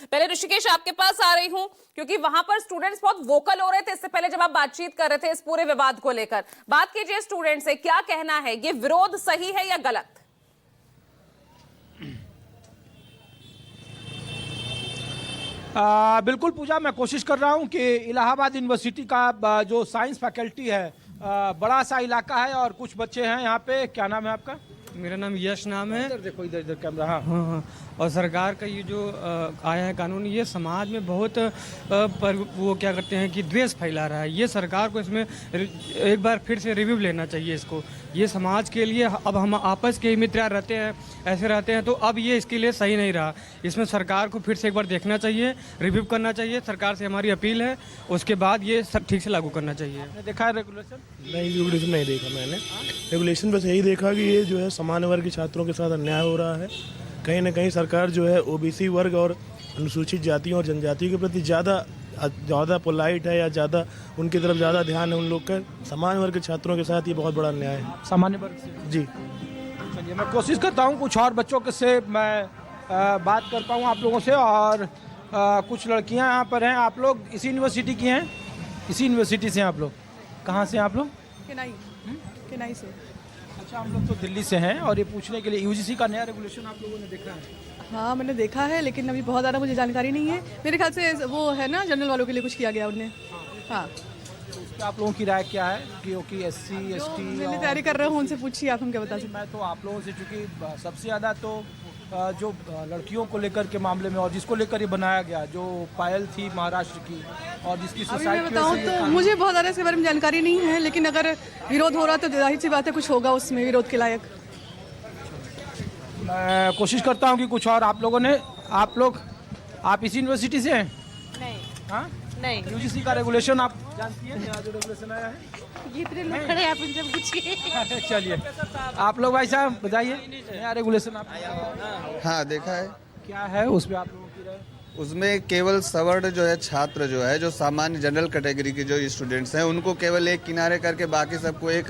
पहले ऋषिकेश आपके पास आ रही हूं क्योंकि वहां पर स्टूडेंट्स बहुत वोकल हो रहे थे। इससे पहले जब आप बातचीत कर रहे थे इस पूरे विवाद को लेकर, बात कीजिए स्टूडेंट से, क्या कहना है, ये विरोध सही है या गलत? बिल्कुल पूजा, मैं कोशिश कर रहा हूं कि इलाहाबाद यूनिवर्सिटी का जो साइंस फैकल्टी है, बड़ा सा इलाका है और कुछ बच्चे हैं यहाँ पे। क्या नाम है आपका? मेरा नाम यश नाम है। इधर देखो, इधर कैमरा। हाँ हाँ। और सरकार का ये जो आया है कानून, ये समाज में बहुत वो क्या करते हैं कि द्वेष फैला रहा है। ये सरकार को इसमें एक बार फिर से रिव्यू लेना चाहिए इसको। ये समाज के लिए, अब हम आपस के ही मित्र रहते हैं, ऐसे रहते हैं, तो अब ये इसके लिए सही नहीं रहा। इसमें सरकार को फिर से एक बार देखना चाहिए, रिव्यू करना चाहिए। सरकार से हमारी अपील है, उसके बाद ये सब ठीक से लागू करना चाहिए। देखा है रेगुलेशन? नहीं, रेगुलेशन नहीं देखा मैंने। रेगुलेशन बस यही देखा कि ये जो है सामान्य वर्ग के छात्रों के साथ अन्याय हो रहा है। कहीं ना कहीं सरकार जो है ओबीसी वर्ग और अनुसूचित जातियों और जनजातियों के प्रति ज़्यादा पोलाइट है, या ज़्यादा उनकी तरफ ज़्यादा ध्यान है उन लोग का। सामान्य वर्ग के छात्रों के साथ ये बहुत बड़ा अन्याय है। सामान्य वर्ग से? जी। चलिए, मैं कोशिश करता हूँ कुछ और बच्चों के से मैं बात कर पाऊँ आप लोगों से। और कुछ लड़कियाँ यहाँ पर हैं। आप लोग इसी यूनिवर्सिटी की हैं? इसी यूनिवर्सिटी से हैं आप लोग? कहाँ से हैं आप लोग? केनाई से। अच्छा, हम लोग तो दिल्ली से हैं और ये पूछने के लिए, यूजीसी का नया रेगुलेशन आप लोगों ने देखा है? हाँ, मैंने देखा है, लेकिन अभी बहुत ज़्यादा मुझे जानकारी नहीं है। मेरे ख्याल से वो है ना, जनरल वालों के लिए कुछ किया गया उनने। हाँ, तो उस पर आप लोगों की राय क्या है? क्योंकि एससी एसटी मैंने तैयारी कर रहा हूँ, उनसे पूछिए, आप हम क्या बता सकते। मैं तो आप लोगों से, चूँकि सबसे ज़्यादा तो जो लड़कियों को लेकर के मामले में और जिसको लेकर ये बनाया गया, जो पायल थी महाराष्ट्र की, और जिसकी अभी मैं सोसाइटी बताऊँ तो मुझे बहुत ज़्यादा इसके बारे में जानकारी नहीं है, लेकिन अगर विरोध हो रहा तो जाहिर सी बात है कुछ होगा उसमें विरोध के लायक। मैं कोशिश करता हूँ कि कुछ और आप लोगों ने, आप इसी यूनिवर्सिटी से हैं? नहीं। हाँ, नहीं। यूजीसी का रेगुलेशन आप जानती हैं? नया जो रेगुलेशन आया है? ये इतने लोग खड़े हैं, आप इनसे पूछिए। चलिए, आप लोग भाई साहब बताइए, नया रेगुलेशन आप? हाँ, देखा है। क्या है उस पर आप लोगों की राय? उसमें केवल सवर्ण जो है छात्र जो है, जो सामान्य जनरल कैटेगरी के जो स्टूडेंट्स हैं, उनको केवल एक किनारे करके बाकी सबको एक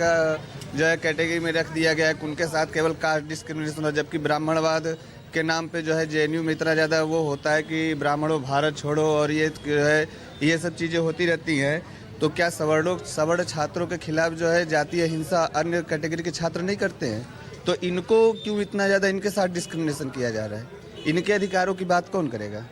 जो है कैटेगरी में रख दिया गया है। उनके साथ केवल कास्ट डिस्क्रिमिनेशन हो, जबकि ब्राह्मणवाद के नाम पे जो है जेएनयू में इतना ज़्यादा वो होता है कि ब्राह्मणों भारत छोड़ो और ये जो है ये सब चीज़ें होती रहती हैं। तो क्या सवर्ण छात्रों के खिलाफ जो है जातीय हिंसा अन्य कैटेगरी के छात्र नहीं करते हैं? तो इनको क्यों इतना ज़्यादा इनके साथ डिस्क्रिमिनेशन किया जा रहा है? इनके अधिकारों की बात कौन करेगा?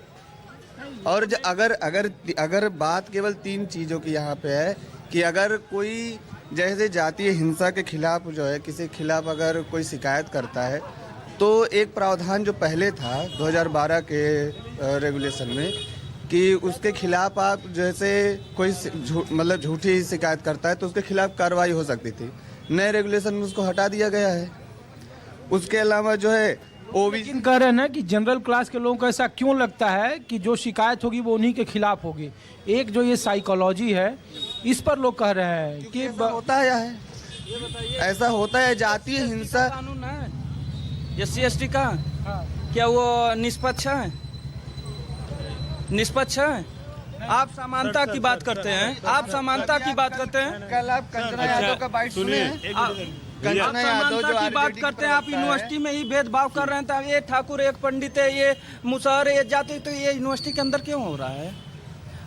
और अगर बात केवल 3 चीज़ों की यहाँ पे है कि अगर कोई जैसे जातीय हिंसा के खिलाफ जो है, किसी खिलाफ अगर कोई शिकायत करता है, तो एक प्रावधान जो पहले था 2012 के रेगुलेशन में, कि उसके खिलाफ आप जैसे कोई मतलब झूठी शिकायत करता है तो उसके खिलाफ कार्रवाई हो सकती थी। नए रेगुलेशन में उसको हटा दिया गया है। उसके अलावा जो है लेकिन कह रहे हैं ना कि जनरल क्लास के लोगों को ऐसा क्यों लगता है कि जो शिकायत होगी वो उन्हीं के खिलाफ होगी? एक जो ये साइकोलॉजी है, इस पर लोग कह रहे हैं कि होता है, ऐसा होता है। जातीय हिंसा कानून है SC/ST का। हाँ। क्या वो निष्पक्ष है? निष्पक्ष है? आप समानता की बात करते हैं, आप समानता की बात करते हैं। कल आप कंचना यादव का बाइट सुने? कंचना यादव जो की बात करते हैं, आप यूनिवर्सिटी में ही भेदभाव कर रहे हैं। ये ठाकुर एक पंडित है, ये मुसहर, ये जाति, तो ये यूनिवर्सिटी के अंदर क्यों हो रहा है?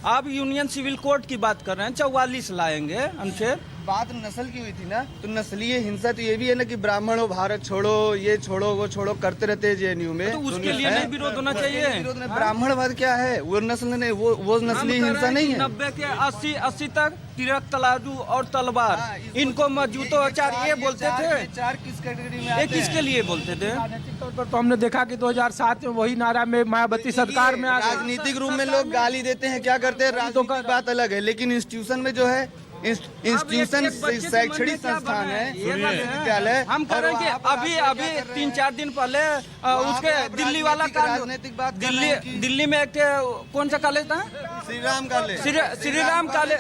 आप यूनियन सिविल कोड की बात कर रहे हैं, 44 लाएंगे अनुच्छेद। बात नस्ल की हुई थी ना, तो नस्लीय हिंसा तो ये भी है ना कि ब्राह्मणों भारत छोड़ो, ये छोड़ो वो छोड़ो करते रहते हैं जेएनयू में। तो उसके लिए नहीं विरोध होना चाहिए? ब्राह्मणवाद क्या है? वो नस्ल नहीं, वो नस्लीय हिंसा नहीं है। 90 के 80 तक तिरक, तराजू और तलवार, इनको मजबूतो आचार ये बोलते थे। 4 किस कैटेगरी में? ये किसके लिए बोलते थे? राजनीतिक तौर पर तो हमने देखा कि 2007 में वही नारा में मायावती सरकार में आ गई। राजनीतिक रूप में लोग गाली देते हैं, क्या करते हैं, राजनीतिक बात अलग है, लेकिन इंस्टीट्यूशन में जो है, इंस्टीट्यूशन शैक्षणिक संस्थान है, विद्यालय। हम कह रहे हैं कि अभी 3-4 दिन पहले उसके दिल्ली वाला राजनीतिक बात, दिल्ली में एक कौन सा कॉलेज था? श्री राम कॉलेज। श्री राम कॉलेज